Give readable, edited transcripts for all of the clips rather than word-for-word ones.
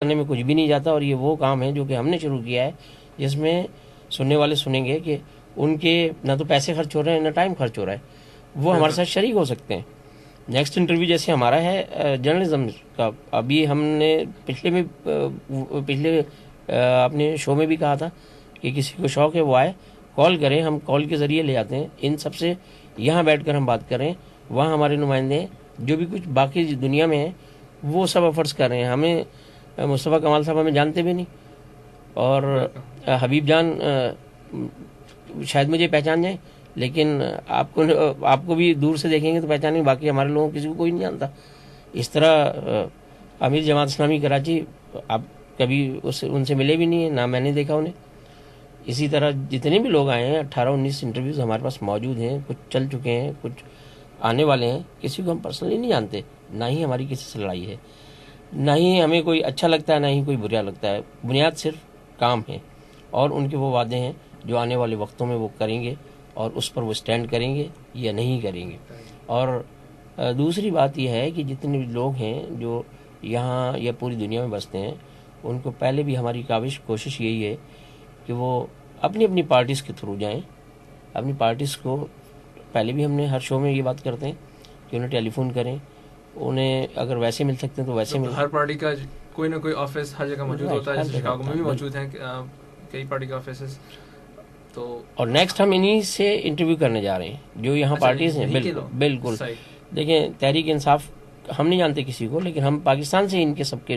کرنے میں کچھ بھی نہیں جاتا، اور یہ وہ کام ہے جو کہ ہم نے شروع کیا ہے، جس میں سننے والے سنیں گے کہ ان کے نہ تو پیسے خرچ ہو رہے ہیں نہ ٹائم خرچ ہو رہا ہے، وہ ہمارے ساتھ شریک ہو سکتے ہیں. نیکسٹ انٹرویو جیسے ہمارا ہے جرنلزم کا، ابھی ہم نے پچھلے اپنے شو میں بھی کہا تھا کہ کسی کو شوق ہے وہ آئے، کال کریں، ہم کال کے ذریعے لے جاتے ہیں. ان سب سے یہاں بیٹھ کر ہم بات کریں، وہاں ہمارے نمائندے جو بھی کچھ باقی دنیا میں ہیں وہ سب ایفرٹس کر رہے ہیں. ہمیں مصطفیٰ کمال صاحب ہمیں جانتے بھی نہیں، اور حبیب جان شاید مجھے پہچان جائیں، لیکن آپ کو بھی دور سے دیکھیں گے تو پہچانیں، باقی ہمارے لوگوں کسی کو کوئی نہیں جانتا. اس طرح امیر جماعت اسلامی کراچی، آپ کبھی ان سے ملے بھی نہیں ہیں، نہ میں نے دیکھا انہیں. اسی طرح جتنے بھی لوگ آئے ہیں 18-19 انٹرویوز ہمارے پاس موجود ہیں، کچھ چل چکے ہیں، کچھ آنے والے ہیں. کسی کو ہم پرسنلی نہیں جانتے، نہ ہی ہماری کسی سے لڑائی ہے، نہ ہی ہمیں کوئی اچھا لگتا ہے نہ ہی کوئی برا لگتا ہے. بنیاد صرف کام ہے اور ان کے وہ وعدے ہیں جو آنے والے وقتوں میں وہ کریں گے، اور اس پر وہ سٹینڈ کریں گے یا نہیں کریں گے. اور دوسری بات یہ ہے کہ جتنے بھی لوگ ہیں جو یہاں یا پوری دنیا میں بستے ہیں، ان کو پہلے بھی ہماری کوشش یہی ہے کہ وہ اپنی اپنی پارٹیز کے تھرو جائیں. اپنی پارٹیز کو پہلے بھی ہم نے ہر شو میں یہ بات کرتے ہیں کہ انہیں ٹیلی فون کریں، انہیں اگر ویسے مل سکتے ہیں تو ویسے ملیں. ہر پارٹی کا کوئی نہ کوئی آفس ہر جگہ موجود ہوتا ہے، جیسے شکاگو میں بھی موجود ہیں کئی پارٹی کے آفیسز. تو اور نیکسٹ ہم انہی سے انٹرویو کرنے جا رہے ہیں جو یہاں پارٹیز ہیں. بالکل دیکھیں، تحریک انصاف ہم نہیں جانتے کسی کو، لیکن ہم پاکستان سے ان کے سب کے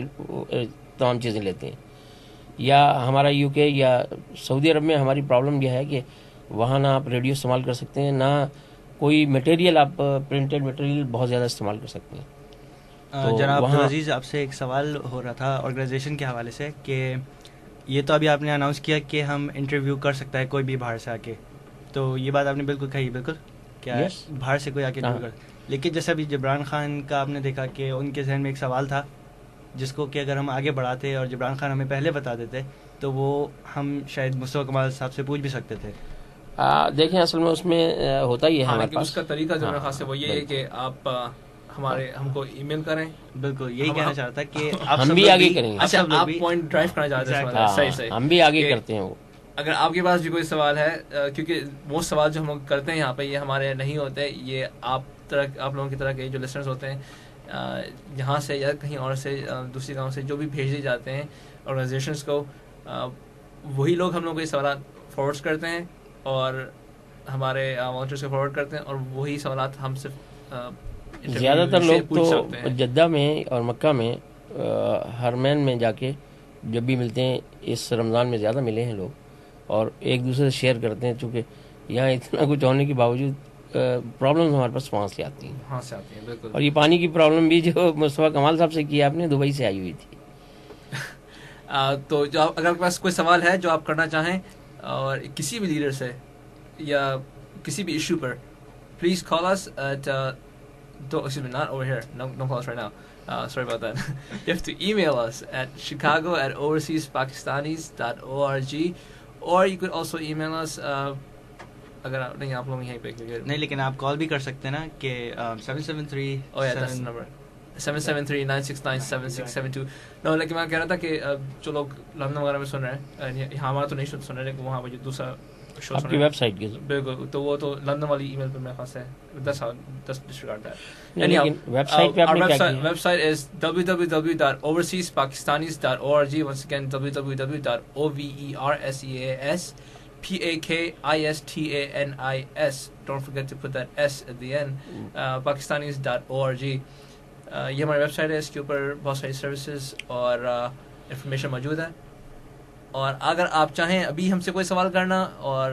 تمام چیزیں لیتے ہیں. یا ہمارا یو کے یا سعودی عرب میں ہماری پرابلم یہ ہے کہ وہاں نہ آپ ریڈیو استعمال کر سکتے ہیں، نہ کوئی مٹیریل آپ پرنٹڈ مٹیریل بہت زیادہ استعمال کر سکتے ہیں. جناب عبدالعزیز، آپ سے ایک سوال ہو رہا تھا آرگنائزیشن کے حوالے سے کہ یہ تو ابھی آپ نے اناؤنس کیا کہ ہم انٹرویو کر سکتا ہے کوئی بھی باہر سے آ کے، تو یہ بات آپ نے بالکل کہی، بالکل کیا باہر سے کوئی آ کے انٹرویو کر. لیکن جیسے ابھی جبران خان کا آپ نے دیکھا کہ ان کے ذہن میں ایک سوال تھا جس کو کہ اگر ہم آگے بڑھاتے اور جبران خان ہمیں پہلے بتا دیتے تو وہ ہم شاید مصطفیٰ کمال صاحب سے پوچھ بھی سکتے تھے. دیکھیں اصل میں اس میں ہوتا ہی ہے ہمارے پاس اس کا طریقہ جبران خان سے وہ یہ ہے کہ آپ ہم کو ای میل کریں. بالکل یہی کہنا چاہ رہا تھا کہ ہم بھی آگے کریں گے. اچھا، آپ پوائنٹ ڈرائیو کرنا چاہتے ہیں. صحیح ہم بھی آگے کرتے ہیں. وہ اگر آپ کے پاس بھی کوئی سوال ہے، کیونکہ وہ سوال جو ہم کرتے ہیں یہاں پہ یہ ہمارے نہیں ہوتے، یہ آپ لوگوں کی طرح کے جو لسنرز ہوتے ہیں یہاں سے یا کہیں اور سے دوسری گاؤں سے جو بھی بھیجے جاتے ہیں آرگنائزیشنز کو، وہی لوگ ہم لوگوں کو یہ سوالات فارورڈ کرتے ہیں اور ہمارے والنٹیئرز کو فارورڈ کرتے ہیں، اور وہی سوالات ہم صرف زیادہ تر لوگ تو جدہ میں اور مکہ میں حرمین میں جا کے جب بھی ملتے ہیں، اس رمضان میں زیادہ ملے ہیں لوگ، اور ایک دوسرے سے شیئر کرتے ہیں. چونکہ یہاں اتنا کچھ ہونے کے باوجود پرابلمز ہمارے پاس وہاں سے آتی ہیں. بالکل. اور یہ پانی کی پرابلم بھی جو مصطفیٰ کمال صاحب سے کی آپ نے، دبئی سے آئی ہوئی تھی. تو جو اگر آپ کے پاس کوئی سوال ہے جو آپ کرنا چاہیں اور کسی بھی لیڈر سے یا کسی بھی issue per, please call us at excuse me, not over here. No call us right now. Sorry about that. You have to email us at chicago@overseaspakistanis.org, or you could also email us اگر نہیں آپ لوگ یہیں پہ نہیں، لیکن آپ کال بھی کر سکتے ہیں نا کہ 773 that's the number 773-969-7672. No, لیکن میں کہہ رہا تھا کہ جو لوگ لندن وغیرہ میں سن رہے ہیں، یہاں ہمارا تو نہیں سن رہے، لیکن وہاں پہ جو دوسرا شو آپ کی ویب سائٹ کی، بالکل، تو وہ تو لندن والی ای میل پہ میرے پاس ہے. disregard that. لیکن ویب سائٹ پہ آپ نے کیا کیا؟ Website is www.overseaspakistanis.org. Once again, www.overseaspakistanis. Don't forget to put that S at the end. Pakistanis.org. یہ ہماری ویب سائٹ ہے، اس کے اوپر بہت ساری سروسز اور انفارمیشن موجود ہے. اور اگر آپ چاہیں ابھی ہم سے کوئی سوال کرنا اور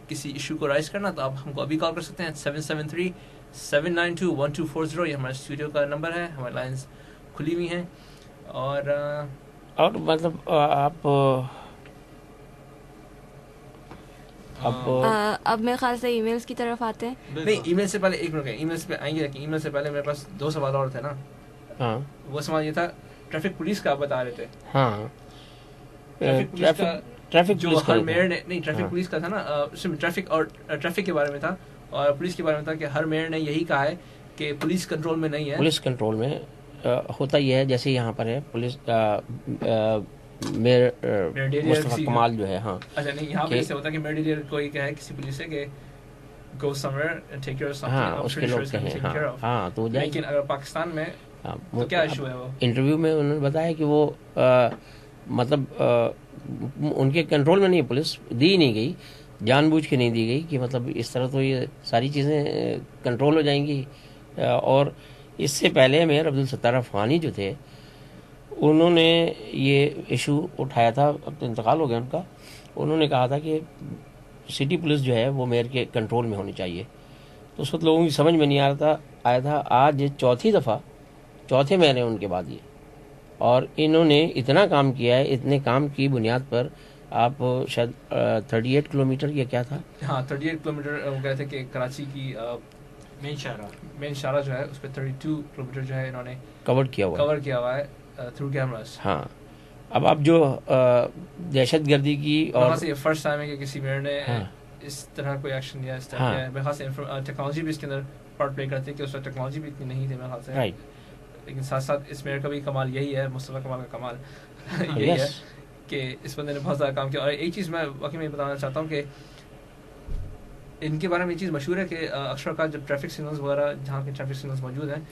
کسی ایشو کو رائز کرنا، تو آپ ہم کو ابھی کال کر سکتے ہیں 773-792-1240. یہ ہمارے اسٹوڈیو کا نمبر ہے، ہماری لائنز کھلی ہوئی ہیں. اور مطلب آپ اب میرے خیال سے ای میلز کی طرف آتے ہیں. نہیں، ای میل سے پہلے ایک منٹ، ای میل سے آئیں گے، لیکن ای میل سے پہلے میرے پاس 2 سوال اور تھے نا. ہاں، وہ سوال یہ تھا، ٹریفک پولیس کا آپ بتا رہے تھے. ہاں، ٹریفک جو ہر میئر نے، نہیں ٹریفک پولیس کا تھا نا، ٹریفک اور ٹریفک کے بارے میں تھا اور پولیس کے بارے میں تھا کہ ہر میئر نے یہی کہا ہے کہ پولیس کنٹرول میں نہیں ہے. پولیس کنٹرول میں ہوتا یہ ہے جیسے یہاں پر ہے پولیس میئر مصطفیٰ کمال جو ہے. ہاں اچھا نہیں یہاں پہ ایسے ہوتا ہے کہ میڈیٹر کوئی کہے کسی پولیس سے کہ go somewhere and take care of something. ہاں اس کے لوگ کہیں ہاں تو جائے. لیکن اگر پاکستان میں تو کیا ایشو ہے وہ انٹرویو میں انہوں نے بتایا کہ وہ مطلب ان کے کنٹرول میں نہیں پولیس دی نہیں گئی, جان بوجھ کے نہیں دی گئی کہ مطلب اس طرح تو یہ ساری چیزیں کنٹرول ہو جائیں گی. اور اس سے پہلے میئر عبدالستار افغانی جو تھے انہوں نے یہ ایشو اٹھایا تھا, اب تو انتقال ہو گیا ان کا. انہوں نے کہا تھا کہ سٹی پولیس جو ہے وہ میئر کے کنٹرول میں ہونی چاہیے. تو اس وقت لوگوں کی سمجھ میں نہیں آیا تھا. آج چوتھے میئر ہیں ان کے بعد یہ, اور انہوں نے اتنا کام کیا ہے, اتنے کام کی بنیاد پر آپ شاید 38 کلومیٹر یا کیا تھا, ہاں 38 کلومیٹر وہ کہتے ہیں کہ کراچی کی مین شارہ جو ہے اس پہ 32 کلومیٹر جو ہے انہوں نے کور کیا ہوا ہے تھرو کیمراز. ہاں اب آپ جو دہشت گردی کی اور یہ فرسٹ ٹائم ہے کہ کسی میئر نے اس طرح کوئی ایکشن لیا, اس طرح میرے خیال سے ٹیکنالوجی بھی اس کے اندر پارٹ پلے کرتی ہے کہ اس وقت ٹیکنالوجی بھی اتنی نہیں تھی میرے خیال سے. لیکن ساتھ ساتھ اس میئر کا بھی کمال یہی ہے, مصطفیٰ کمال کا کمال یہی ہے کہ اس بندے نے بہت زیادہ کام کیا. اور ایک چیز میں واقعی میں بتانا چاہتا ہوں کہ ان کے بارے میں یہ چیز مشہور ہے کہ اکثر اوقات جب ٹریفک سگنلز وغیرہ جہاں کے ٹریفک سگنلز موجود ہیں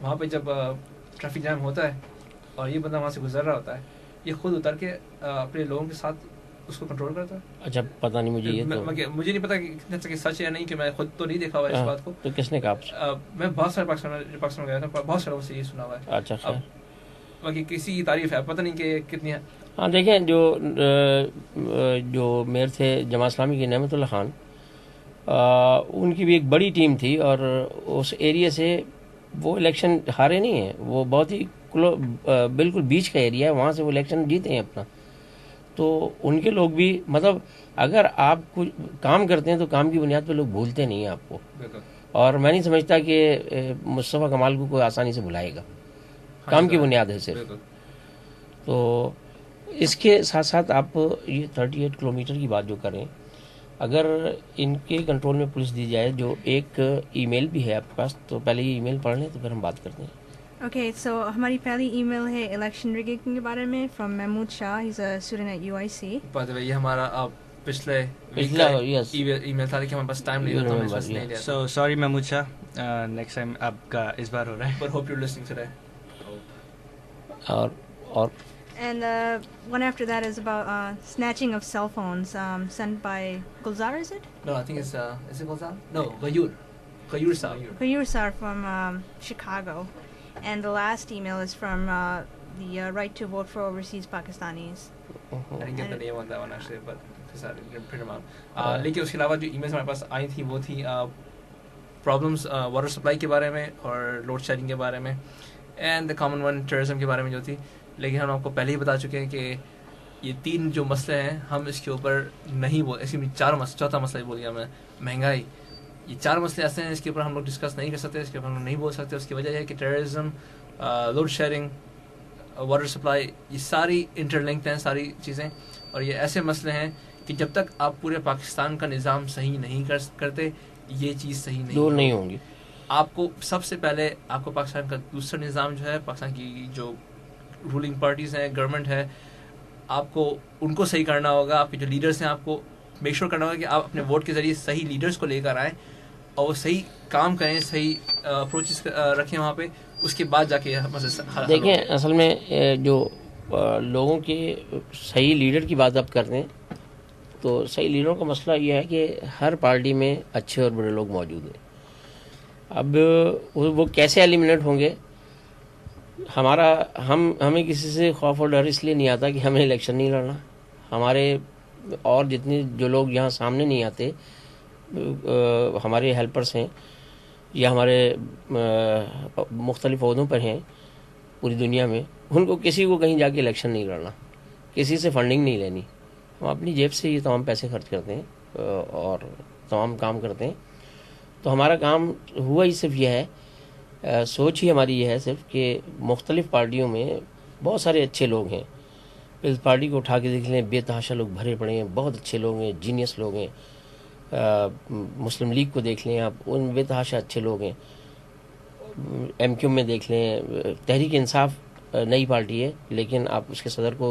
وہاں پہ جب ٹریفک جام ہوتا ہے اور یہ بندہ وہاں سے گزر رہا ہوتا ہے, یہ خود اتر کے اپنے لوگوں کے ساتھ اس کو کنٹرول کرتا ہے. اچھا پتہ نہیں مجھے, یہ مجھے نہیں پتا کہ کتنے تک سچ ہے یا نہیں, کہ میں خود تو نہیں دیکھا ہوا اس بات کو. تو کس نے کہا؟ میں بہت سارے پاکستان میں گیا تھا, بہت سارے لوگوں سے یہ سنا ہوا ہے. اچھا باقی کسی کی تعریف ہے, پتہ نہیں کہ کتنی ہے. ہاں دیکھیں جو میئر تھے جماعت اسلامی کے نعمت اللہ خان, ان کی بھی ایک بڑی ٹیم تھی اور اس ایریا سے وہ الیکشن ہارے نہیں ہیں. وہ بہت ہی بالکل بیچ کا ایریا ہے, وہاں سے وہ الیکشن جیتے ہیں اپنا. تو ان کے لوگ بھی مطلب اگر آپ کچھ کام کرتے ہیں تو کام کی بنیاد پہ لوگ بھولتے نہیں ہیں آپ کو. اور میں نہیں سمجھتا کہ مصطفیٰ کمال کو کوئی آسانی سے بھلائے گا, کام کی بنیاد ہے صرف. تو اس کے ساتھ ساتھ آپ یہ 38 کلومیٹر کی بات جو کریں, اگر ان کے کنٹرول میں پولیس دی جائے, جو ایک ای میل بھی ہے آپ کے پاس, تو پہلے یہ ای میل پڑھ لیں تو پھر ہم بات کرتے ہیں. اوکے سو ہماری پہلی ای میل ہے الیکشن ریگنگ کے بارے میں from Mahmood Shah, he is a student at UIC. By the way یہ ہمارا پچھلا ای میل تھا لیکن ہمارے پاس ٹائم نہیں ہے. So sorry Mahmood Shah, next time آپ کا اس بار ہو رہا ہے. But hope you are listening today. اور And one after that is about snatching of cell phones sent by Gulzar, is it? No, I think is it Gulzar? No, Ghayur Sar. Ghayur Sar from Chicago. And the last email is from the Right to Vote for Overseas Pakistanis. I didn't get the name on that one actually, but I didn't print them out. لیکن اس کے علاوہ جو e mails ہمارے پاس آئی تھی وہ تھی problems water supply کے بارے میں اور لوڈ شیڈنگ کے بارے میں, and the common one terrorism کے بارے میں جو تھی. لیکن ہم آپ کو پہلے ہی بتا چکے ہیں کہ یہ 3 جو مسئلے ہیں ہم اس کے اوپر نہیں بول, ایسی 4 چوتھا مسئلہ بول گیا میں, مہنگائی. یہ 4 مسئلے ایسے ہیں اس کے اوپر ہم لوگ ڈسکس نہیں کر سکتے, اس کے اوپر ہم لوگ نہیں بول سکتے. اس کی وجہ یہ ہے کہ terrorism, load shedding, water supply, یہ ساری انٹر لنکڈ ہیں ساری چیزیں. اور یہ ایسے مسئلے ہیں کہ جب تک آپ پورے پاکستان کا نظام صحیح نہیں کرتے یہ چیز صحیح نہیں ہوگی. آپ کو سب سے پہلے آپ کو پاکستان کا دوسرا نظام جو ہے, پاکستان کی جو رولنگ پارٹیز ہیں, گورنمنٹ ہے, آپ کو ان کو صحیح کرنا ہوگا. آپ کے جو لیڈرز ہیں آپ کو میک شور کرنا ہوگا کہ آپ اپنے ووٹ کے ذریعے صحیح لیڈرز کو لے کر آئیں اور وہ صحیح کام کریں, صحیح اپروچز رکھیں وہاں پہ. اس کے بعد جا کے دیکھیں اصل میں جو لوگوں کے صحیح لیڈر کی بات آپ کرتے ہیں تو صحیح لیڈروں کا مسئلہ یہ ہے کہ ہر پارٹی میں اچھے اور برے لوگ موجود ہیں. اب وہ کیسے ایلیمنیٹ ہوں گے, ہمیں کسی سے خوف اور ڈر اس لیے نہیں آتا کہ ہمیں الیکشن نہیں لڑنا. ہمارے اور جتنے جو لوگ یہاں سامنے نہیں آتے, ہمارے ہیلپرس ہیں یا ہمارے مختلف عہدوں پر ہیں پوری دنیا میں, ان کو کسی کو کہیں جا کے الیکشن نہیں لڑنا, کسی سے فنڈنگ نہیں لینی. ہم اپنی جیب سے یہ تمام پیسے خرچ کرتے ہیں اور تمام کام کرتے ہیں. تو ہمارا کام ہوا ہی صرف یہ ہے, سوچ ہی ہماری یہ ہے صرف کہ مختلف پارٹیوں میں بہت سارے اچھے لوگ ہیں. اس پارٹی کو اٹھا کے دیکھ لیں, بے تحاشا لوگ بھرے پڑے ہیں, بہت اچھے لوگ ہیں, جینیس لوگ ہیں. مسلم لیگ کو دیکھ لیں آپ, ان بے تحاشا اچھے لوگ ہیں. ایم کیو میں دیکھ لیں، تحریک انصاف نئی پارٹی ہے لیکن آپ اس کے صدر کو